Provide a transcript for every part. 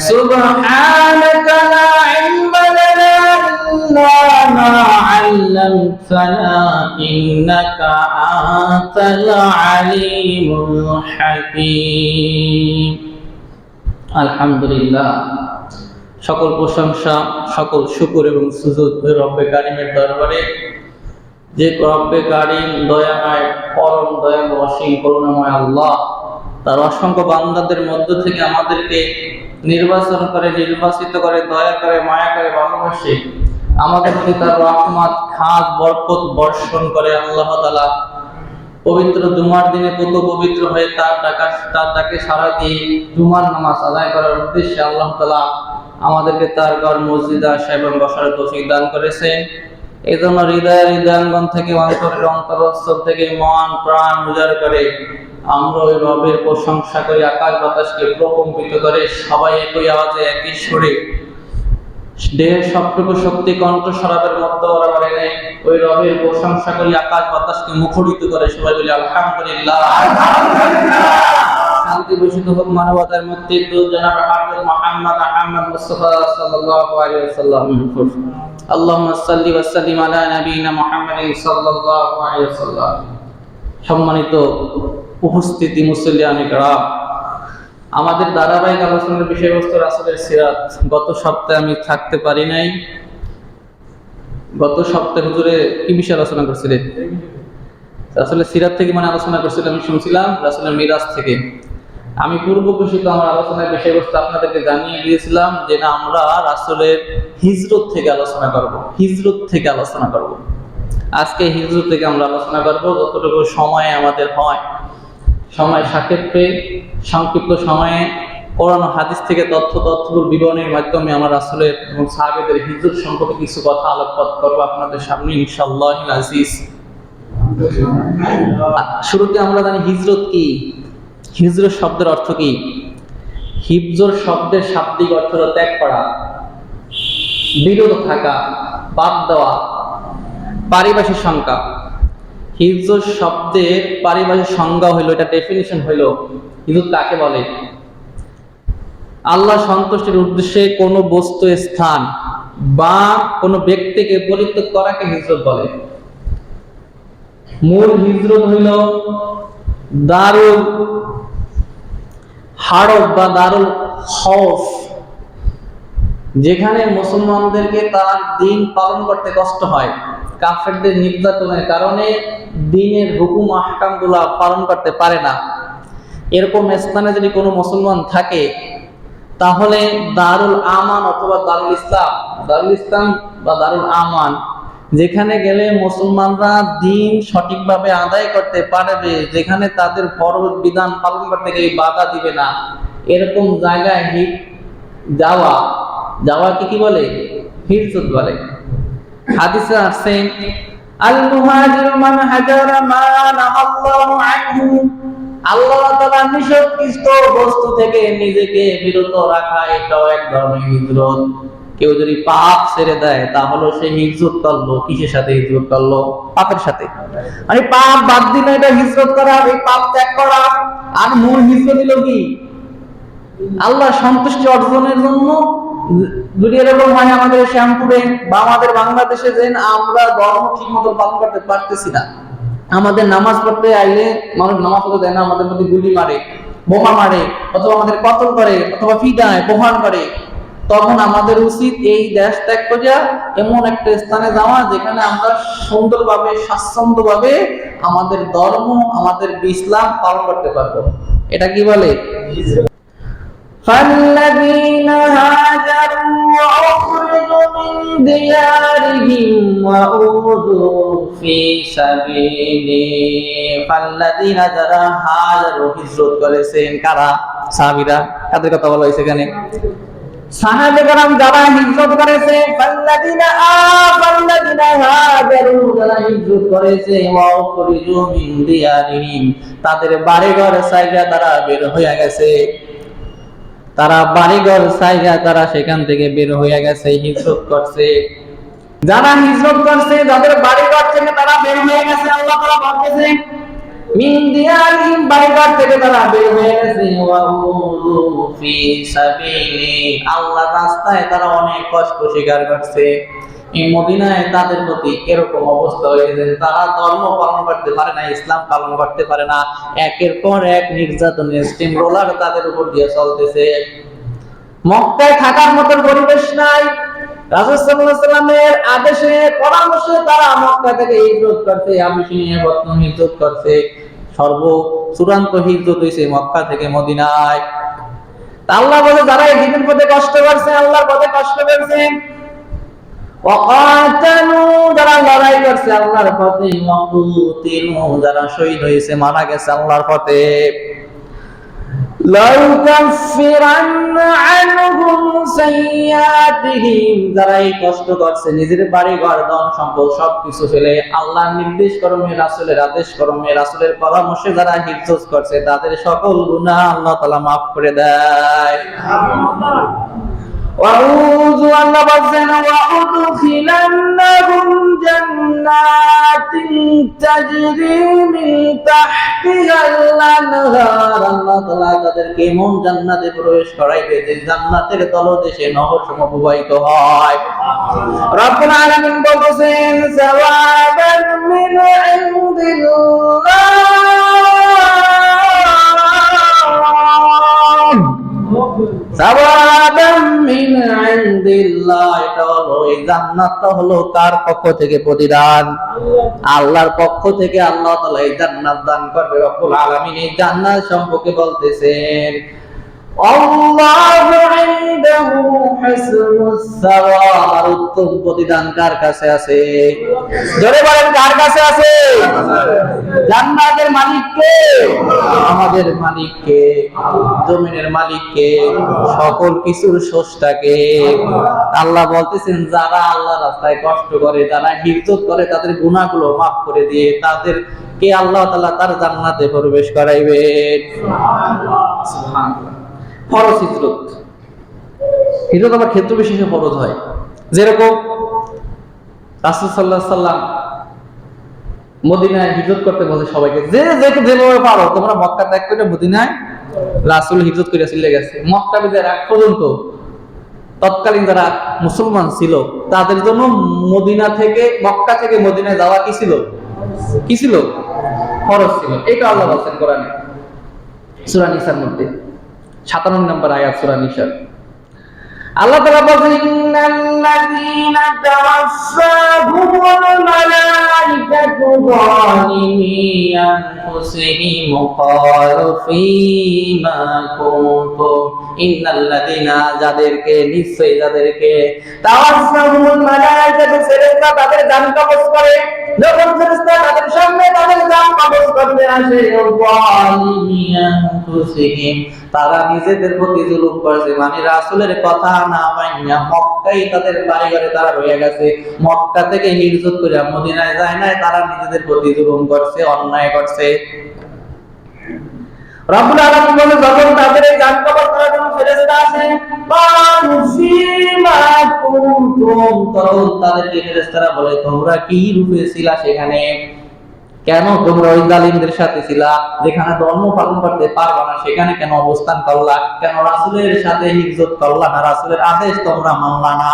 সুবহানাকা লা ইলমা লানা ইল্লা মা 'আল্লামতানা ইন্নাকা আনতাল আলিমুল হাকীম। আলহামদুলিল্লাহ, সকল প্রশংসা, সকল শুকর এবং সুজুদ ওই রব্বে কারিমের দরবারে, যে রব্বে কারিম দয়াময়, পরম দয়াময়, অসীম করুণাময় আল্লাহ তার অসংখ্য বান্দাদের মধ্য থেকে আমাদেরকে নির্বাচন করে, নির্বাচিত করে, দয়া করে, মায়া করে, ভালোবাসে আমাদের প্রতি তার রহমত, খাস বরকত বর্ষণ করে। আল্লাহ তাআলা পবিত্র জুমার দিনে কত পবিত্র হয়ে তার ডাকে সাড়া দিয়ে জুমার নামাজ আদায় করার উদ্দেশ্যে আল্লাহ তাআলা আমাদেরকে তার ঘর মসজিদে আসা এবং বসার তৌফিক দান করেছেন। এই জন্য হৃদয়াঙ্গন থেকে, অন্তরের অন্তরস্থল থেকে মন প্রাণ উজাড় করে আমরা ওই রবের প্রশংসা করি, আকাশ বাতাসকে প্রকম্পিত করে সবাই একই আওয়াজে, একই সুরে, দেহের সবটুকু শক্তি কণ্ঠ শরাবের মধ্যে বরাবর এনে ওই রবের প্রশংসা করি, আকাশ বাতাসকে মুখরিত করে সবাই বলি আলহামদুলিল্লাহ। শান্তি বর্ষিত হোক মানবতার মুক্তি জনাব হাফেজ মুহাম্মদ আহমদ মুস্তাফা সাল্লাল্লাহু আলাইহি ওয়াসাল্লাম। আল্লাহুম্মা সাল্লি ওয়া সাল্লিম আলা নবিয়িনা মুহাম্মাদিন সাল্লাল্লাহু আলাইহি ওয়াসাল্লাম। সম্মানিত উপস্থিতি, মুসল্লিয়ানে কেরাম, আমাদের ধারাবাহিক আলোচনার বিষয়বস্তু রাসূলের সিরাত। গত সপ্তাহে আমি থাকতে পারি নাই। গত সপ্তাহে হুজুরে কি বিষয়ে আলোচনা করছিলেন? রাসূলের সিরাত থেকে আলোচনা করছিলাম, আমি শুনছিলাম রাসূলের মিরাজ থেকে। আমি পূর্ব ঘোষিত আমার আলোচনার বিষয়বস্তু আপনাদেরকে জানিয়ে দিয়েছিলাম যে না, আমরা রাসূলের হিজরত থেকে আলোচনা করব। হিজরত থেকে আলোচনা করব। আজকে হিজরত থেকে আমরা আলোচনা করব, যতটুকু সময় আমাদের হয়, সময় সাপেক্ষে সংক্ষিপ্ত সময়ে কোরআন হাদিস থেকে তথ্যের বিবরণের মাধ্যমে আমরা রাসূলের এবং সাহাবীদের হিজরত সম্পর্কে কিছু কথা আলোকপাত করব আপনাদের সামনে ইনশাআল্লাহুল আজিজ। শুরুতে আমরা জানি হিজরত কি। হিজরত শব্দের অর্থ কি? হিজর শব্দের শাব্দিক অর্থ হলো ত্যাগ করা, বিরত থাকা, বাদ দেওয়া। পারিভাষিক সংজ্ঞা, হিজর শব্দের পারিভাষিক সংজ্ঞা হইল, এটা ডেফিনিশন হইল, হিজরত কাকে বলে? আল্লাহ সন্তুষ্টির উদ্দেশ্যে কোনো বস্তু, স্থান বা কোনো ব্যক্তিকে পরিত্যাগ করাকে হিজরত বলে। মূল হিজরত হইল দারুল হারব বা দারুল খৌফ, যেখানে মুসলমানদেরকে তার দিন পালন করতে কষ্ট হয়, কাফেরদের নির্যাতনের কারণে দ্বীনের হুকুম আহকামগুলো পালন করতে পারে না। এরকম স্থানে যদি কোনো মুসলমান থাকে তাহলে দারুল আমান অথবা দারুল ইসলাম বা দারুল আমান, যেখানে গেলে মুসলমানরা দিন সঠিকভাবে আদায় করতে পারবে, যেখানে তাদের ফরজ বিধান পালন করতে গিয়ে বাধা দিবে না, এরকম জায়গায় যাওয়াকে কি বলে? হিজরত বলে। হাদিসে আছে আল মুহাজিরু মান হাজারা মা নাহাল্লাহু আনহু, আল্লাহ তাআলা নিষিদ্ধ বস্তু থেকে নিজেকে বিরত রাখা, এটাও এক ধরনের হিজরত। কেউ যদি পাপ ছেড়ে দেয় তাহলে সে হিজরত করলো। কিসের সাথে হিজরত করলো? পাপের সাথে। মানে পাপ বাদ দিলে এটা হিজরত করা, এই পাপ ত্যাগ করা। আর মূল হিজরত হলো কি? আল্লাহ সন্তুষ্টি অর্জনের জন্য। যদি এরকম হয় আমাদের শ্যামপুরে বা আমাদের বাংলাদেশে যে আমরা ধর্ম ঠিক মতো পালন করতে পারতেছি না, আমাদের নামাজ পড়তে আইলে মানুষ নামাজ পড়তে দেয় না, আমাদের মধ্যে গুলি মারে, বোমা মারে, অথবা আমাদের কতল করে, অথবা ফিদায় প্রহার করে, তখন আমাদের উচিত এই দেশ ত্যাগ করে এমন একটা স্থানে যাওয়া যেখানে আমরা সুন্দরভাবে, স্বাচ্ছন্দ্যভাবে আমাদের ধর্ম, আমাদের ইসলাম পালন করতে পারবো। এটা কি বলে? فالذين هاجروا وأخرجوا من ديارهم وأوذوا في سبيلي فالذين هاجروا হিজরত করেছেন কারা? সাহাবীরা। কাদের কথা বলা হয়েছে এখানে? সাহাবায়ে কেরাম যারা হিজরত করেছে, ফাল্লাযিনা হাজারু, যারা হিজরত করেছে, ওয়া উখরিজু মিন দিয়ারিহিম, তাদের বাড়িঘর ছাইরা তারা বের হয়ে গেছে। তারা বাড়িঘর ছাইরা তারা সেখান থেকে বের হয়ে গেছে, হিজরত করছে। যারা হিজরত করছে, যাদের বাড়িঘর থেকে তারা বের হয়ে গেছে, আল্লাহ তাআলা বলতেছে মিন দিয়ারিহিম, বাড়িঘর থেকে তারা বের হয়ে গেছে, ওয়া উযু ফি সাবিলি, আল্লাহর রাস্তায় তারা অনেক কষ্ট স্বীকার করছে। এই মদিনায় তাদের প্রতি এরকম অবস্থা হয়েছে, তারা ধর্ম পালন করতে পারে না, ইসলাম পালন করতে পারে না, একের পর এক নির্যাতনের স্টিম রোলার তাদের উপর দিয়ে চলতেছে। মক্কায় থাকার মতো পরিবেশ নাই। রাসূল সাল্লাল্লাহু আলাইহি ওয়াসাল্লামের আদেশে পরামর্শে তারা মক্কা থেকে হিজরত করতে, আবিসিনিয়া বর্তমান হিজরত করতে। সর্ব চূড়ান্ত হিজরত হয়েছে মক্কা থেকে মদিনায়। আল্লাহ বলে যারা এই দিনের পথে কষ্ট করছে, আল্লাহর পথে কষ্ট করছে, ওয়াকাতালু, যারা লড়াই করছে আল্লাহর পথে, ওয়াকুতিলু, যারা শহীদ হয়েছে, মারা গেছে আল্লাহর পথে, লাউকাফিরান্না আনহুম সাইয়্যাতিহিম, যারা এই কষ্ট করছে, নিজের বাড়ি ঘর ধন সম্পদ সবকিছু ফেলে আল্লাহর নির্দেশ ক্রমে, রাসূলের আদেশ ক্রমে, রাসূলের পরামর্শে যারা হিজরত করছে তাদের সকল গুনাহ আল্লাহ তাআলা মাফ করে দেয়। وأعوذ الله بزنا وأدخلنهم جنات تجري من تحتها الأنهار, আল্লাহ তাআলা তাদেরকে এমন জান্নাতে প্রবেশ করাইবে যে জান্নাতের তলদেশে নহরসমূহ প্রবাহিত হয়। রব্বুল আলামিন বলতেছেন সাওয়াবান মিন ইনদিল্লাহ, সাওয়াবান মিন ইনদিল্লাহ, এটা হলো এই জান্নাতটা হলো কার পক্ষ থেকে? প্রতিদান, আল্লাহর পক্ষ থেকে আল্লাহ তাআলা এই জান্নাত দান করবে। রব্বুল আলামিন এই জান্নাত সম্পর্কে বলতেছেন আল্লাহু ইনদাহু হুসনুস সাওয়াব, আর উত্তম প্রতিদান কার কাছে আছে? জোরে বলেন কার কাছে আছে? জান্নাতের মালিক কে? আমাদের মালিক কে? জমিনের মালিক কে? সকল কিছুর স্রষ্টা কে? আল্লাহ বলতেছেন যারা আল্লাহর রাস্তায় কষ্ট করে, যারা হিজরত করে, তাদের গুনাহগুলো মাফ করে দিয়ে তাদেরকে আল্লাহ তাআলা তার জান্নাতে প্রবেশ করাইবেন। সুবহানাল্লাহ। ফরজ হিজরত, হিজরত আবার ক্ষেত্র বিশেষে ফরজ হয়। যেরকম রাসূল সাল্লাল্লাহু আলাইহি ওয়াসাল্লাম মদিনায় হিজরত করতে বলে সবাইকে, যেভাবে পারো তোমরা মক্কা ত্যাগ করে মদিনায়, রাসূল হিজরত করে চলে গেছে। মক্কা বিজয়ের আগ পর্যন্ত তৎকালীন যারা মুসলমান ছিল তাদের জন্য মদিনা থেকে, মক্কা থেকে মদিনায় যাওয়া কি ছিল? কি ছিল? ফরজ ছিল। এটা আল্লাহ বলেন কোরআনে সূরা নিসার মধ্যে 57 নম্বর আয়াত সূরা নিসা। আল্লাহ তাআলা বলেন ইন্নাল্লাযীনা তাওয়াফাহুমুল মালাইকাতু যালিমি আনফুসিহিম ক্বালু ফীমা কুনতুম, ইন্নাল্লাযীনা, যাদেরকে, নিশ্চয়ই যাদেরকে, তাওয়াফাহুমুল মালাইকাতু, ফেরেশতা তাদের জান কবজ করে, যখন ফেরেশতা তাদের সামনে তাদের জান কবজ করতে আসে, যালিমি আনফুসিহিম, তারা নিজেদের প্রতি জুলুম করেছে, মানে রাসূলের কথা না মাইনা মক্কায় তাদের বাড়ি ঘরে তারা রয়ে গেছে, মক্কা থেকে হিজরত করে মদিনায় যায় নাই, তারা নিজেদের প্রতি জুলুম করছে, অন্যায় করছে। রব্বুল আলামিন বলে যখন তাদের এই জান কবজ করার জন্য ফেরেশতা আসে, ক্বালু ফীমা কুনতুম, তখন তাদেরকে ফেরেশতারা বলে তোমরা কি রূপে ছিলা সেখানে? কেন তোমরা ওই জালিমদের সাথে ছিলা? যেখানে ধর্ম পালন করতে পারবা না সেখানে কেন অবস্থান করলা? কেন রাসূলের সাথে হিজরত করলা না? রাসূলের আদেশ তোমরা মানলা না?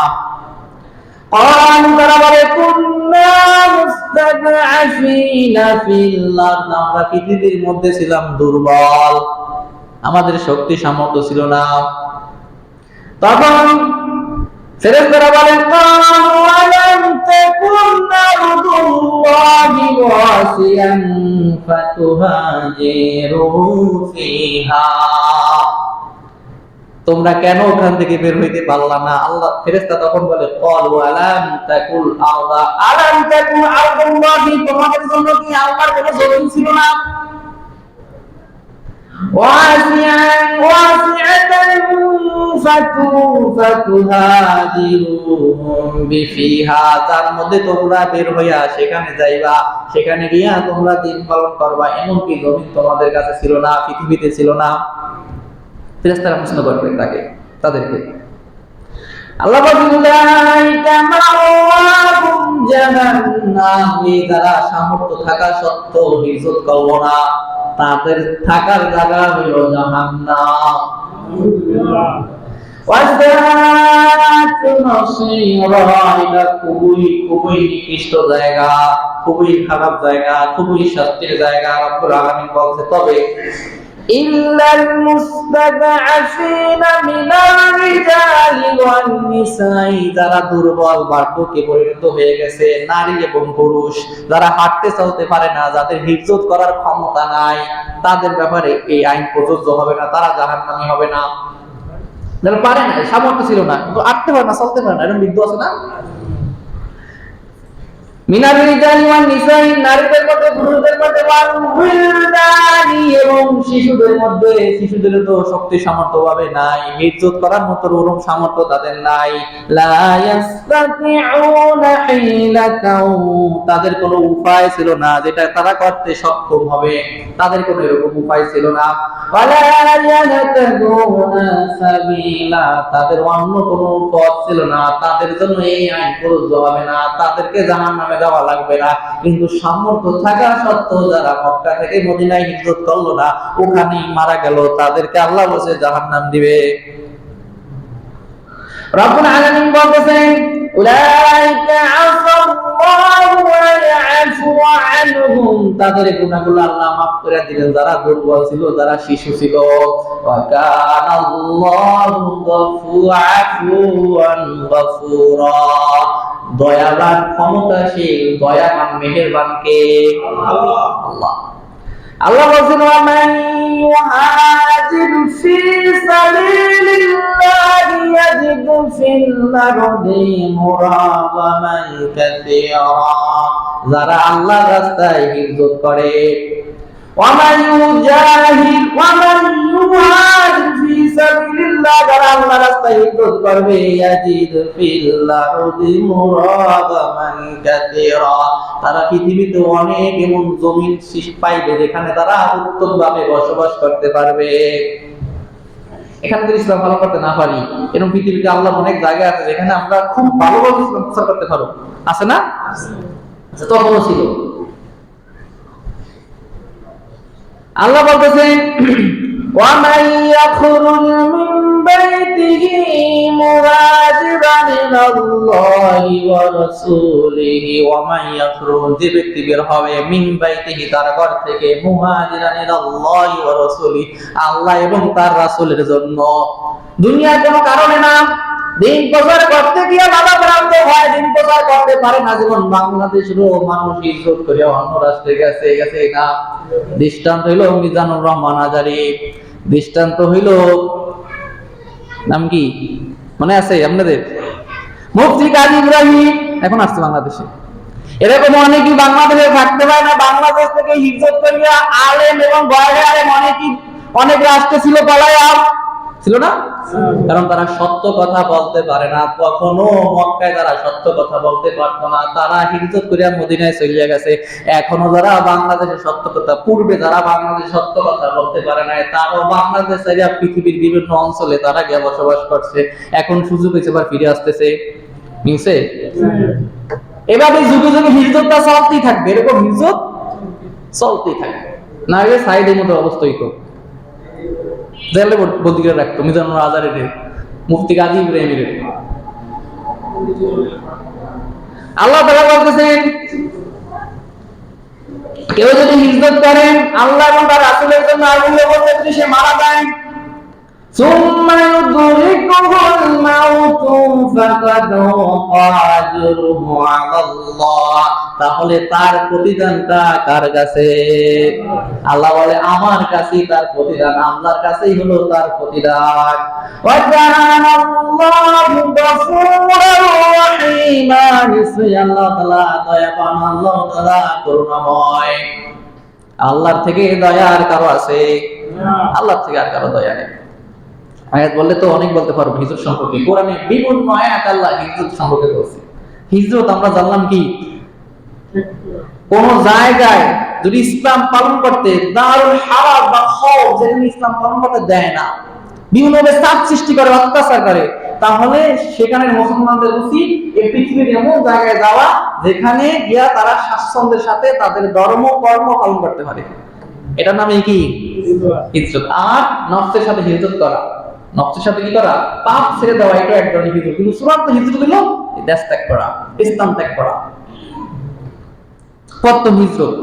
ক্বালু, তারা বলে কুন্না মুস্তাদআফিনা ফিল আরদ, আমরা পৃথিবীর মধ্যে ছিলাম দুর্বল, আমাদের শক্তি সামর্থ্য ছিল না। তখন ফেরেশতারা বলেন ক্বালু আলাম তাকুন আরদুল্লাহি ওয়াসিআন ফাতুহাজিরু ফিহা, তোমরা কেন ওখান থেকে বের হইতে পারলা না? আল্লাহ ফেরেশতা তখন বলে ক্বালু আলাম তাকুল আরদা, আলাম তাকুন আরদুল্লাহি, তোমাদের জন্য কি আল্লাহর কোনো জমিন ছিল না? ওয়াসিআতান ফাতুহাজিরু বিফিহা, তার মধ্যে তোমরা বের হইয়া সেখানে যাইবা, সেখানে গিয়া তোমরা দিন পালন করবা, এমন কি জমিন তোমাদের কাছে ছিল না, পৃথিবীতে ছিল না? ফেরেশতারা প্রশ্ন করবেন তাদেরকে। আল্লাহ বলেন লাইকা মাওয়াহুম জাহান্নাম। এই যারা সামর্থ্য থাকা সত্ত্বেও হিজরত করলো না, তাদের থাকার জায়গা হলো জাহান্নাম। এটা খুবই খুবই নিকৃষ্ট জায়গা, খুবই খারাপ জায়গা, খুবই শাস্তির জায়গা। রব্বুল আলামিন বলছে, তবে ইল্লাল মুস্তাদআফিনা মিনার রিজালি ওয়ান নিসাই, যারা দুর্বল বার্ধক্যে পরিণত হয়ে গেছে, নারী এবং পুরুষ, যারা হাঁটতে চলতে পারে না, যাদের হিজরত করার ক্ষমতা নাই, তাদের ব্যাপারে এই আইন প্রযোজ্য হবে না, তারা জাহান্নামী হবে না। যারা পারে না, সামর্থ্য ছিল না, কিন্তু হাঁটতে পারে না, চলতে পারে না, এরকম বৃদ্ধ আছে না? মিনার রিজালি ওয়ান নিসাই, নারীদের মধ্যে, পুরুষদের মধ্যে, ওয়াল উইলদানি, এবং শিশুদের মধ্যে। শিশুদের তো শক্তি সামর্থ্য ভাবে নাই, হিজরত করার মতো ওরকম সামর্থ্য তাদের নাই। লা ইয়াসতাতিউনা হিলাতাও, তাদের কোনো উপায় ছিল না যেটা তারা করতে সক্ষম হবে, তাদের কোনো এরকম উপায় ছিল না। ওয়ালা ইয়াহতাদুনা সাবিলা, তাদের অন্য কোনো পথ ছিল না, তাদের জন্য এই আইন প্রযোজ্য হবে না, তাদেরকে জাহান্নামে যাওয়া লাগবে না। কিন্তু সামর্থ্য থাকা সত্ত্বেও যারা মক্কা থেকে মদিনায় হিজরত করলো না, ওখানেই মারা গেল, তাদেরকে আল্লাহ বলে জাহান্নাম দিবে। রব্বুল আলামিন বলতেছেন, উলাইকা আফাল্লাহু ওয়া ইয়াফু আনহুম, তাদের গুনাহগুলো আল্লাহ মাফ করে দিবেন, যারা দুর্বল ছিল, যারা শিশু ছিল। ওয়া কানাল্লাহু গফুরান গফুরা, দয়াবান, ক্ষমতাশীল, দয়াবান, মেহেরবান কে? আল্লাহ। আল্লাহ বলেন, ওয়া মান ইউহাজির ফি সাবিলিল্লাহি ইয়াজিদ ফিল আরদি মুরাগামান কাসীরা, যারা আল্লাহর রাস্তায় হিজরত করে। ওয়া মান ইউজাহিদ ওয়া মান ইউহাজির ফি সাবিলিল্লাহ, যারা আল্লাহর রাস্তায় হিজরত করবে, ইয়াজিদ ফিল আরদি মুরাগামান কাসীরা, তারা পৃথিবীতে অনেক এমন জমিন পাইবে যেখানে তারা উত্তমভাবে বসবাস করতে পারবে। এখানে যদি ইসলাম পালন করতে না পারি, এরকম পৃথিবীতে আল্লাহ অনেক জায়গা আছে যেখানে আমরা খুব ভালোভাবে ইসলাম প্রচার করতে পারবো, আছে না? তখনও ছিল। আল্লাহ বলতেছেন, ওয়া মান ইয়াখরুজ মিন বাইতিহি মুহাজিরান ইলাল্লাহি ওয়া রাসূলিহি, ওয়া মান ইয়াখরুজ, যে ব্যক্তি বের হবে, মিন বাইতিহি, তার ঘর থেকে, মুহাজিরান ইলাল্লাহি ওয়া রাসূলিহি, আল্লাহ এবং তার রাসূলের জন্য, দুনিয়ার কোনো কারণে না। দিন প্রচার করতে গিয়ে বাবা ভ্রান্ত হয়, দিন প্রচার করতে পারে না, যেমন বাংলাদেশেরও মানুষ হিজরত করে অন্য রাষ্ট্রে গেছে না। দৃষ্টান্ত হইল মিজানুর রহমান আজারি, দৃষ্টান্ত হইল, নাম কি মনে আছে আপনাদের? মুফতি কাজী ইব্রাহিম, এখন আসছে বাংলাদেশে। এরকম অনেকেই বাংলাদেশে থাকতে পারে না, বাংলাদেশ থেকে হিজরত করিয়া আলেম এবং বয়সে আলেম অনেক রাষ্ট্রে ছিল, পালায়া ছিল না, কারণ তারা সত্য কথা বলতে পারে না। কখনো মক্কায় তারা সত্য কথা বলতে পারতো না, তারা হিজরত করিয়া মদিনায় চলে গেছে। এখনো যারা বাংলাদেশে সত্য কথা, পূর্বে যারা বাংলাদেশে সত্য কথা বলতে পারে না, তারাও বাংলাদেশ ছাড়িয়া পৃথিবীর বিভিন্ন অঞ্চলে তারা গিয়ে বসবাস করছে। এখন সুযোগ হয়েছে, আবার ফিরে আসতেছে, মিলছে। এভাবে যুগে যুগে হিজরতটা চলতেই থাকবে, এরকম হিজরত চলতেই থাকবে, না হলে সাইডের মতো অবস্থা হইতো, জেলে বন্দি করে রাখতো মিজানুর আজারের, মুফতি কাজী ইব্রাহিমের। আল্লাহ তাআলা বলতেছেন, কেউ যদি হিজরত করেন আল্লাহ এবং তার রাসূলের জন্য, আল্লাহ বলতে যদি সে মারা যায়, সুম্মা ইউদরিকুহুল মাউতু ফাকাদ আজরুহু আলাল্লাহ, তাহলে তার প্রতিদানটা কার কাছে? আল্লাহ বলে, আমার কাছেই তার প্রতিদান, আল্লাহর কাছেই হলো তার প্রতিদান। ওয়া কানাল্লাহু গফুরার রহিমা, নিশ্চয়ই আল্লাহ তাআলা দয়াবান, আল্লাহ তাআলা করুণাময়। আল্লাহর থেকে দয়ার কারো আছে? আল্লাহর থেকে আর কারো দয়া নেই। আয়াত বললে তো অনেক বলতে পারবো হিজরত সম্পর্কে, কোরআনে বিভিন্ন আয়াত আল্লাহ হিজরত সম্পর্কে বলছে। হিজরত আমরা জানলাম কি, কোন জায়গায় যদি ইসলাম পালন করতে, দারুল হারাম বা খওফ, যেখানে ইসলাম পালন করতে দেয় না, বিভিন্নভাবে চাপ সৃষ্টি করে, অত্যাচার করে, তাহলে সেখানে মুসলমানদের উচিত এই পৃথিবীর এমন জায়গায় যাওয়া যেখানে গিয়া তারা স্বাচ্ছন্দ্যের সাথে তাদের ধর্ম কর্ম পালন করতে পারে। এটার নামে কি হিজরত। আর নফসের সাথে হিজরত করা, নফসের সাথে কি করা, পাপ ছেড়ে দেওয়া, এটা এক ধরনের হিজরত। কিন্তু চূড়ান্ত হিজরত হলো দেশ ত্যাগ করা, ইসলাম ত্যাগ করা, প্রথম হিজরত।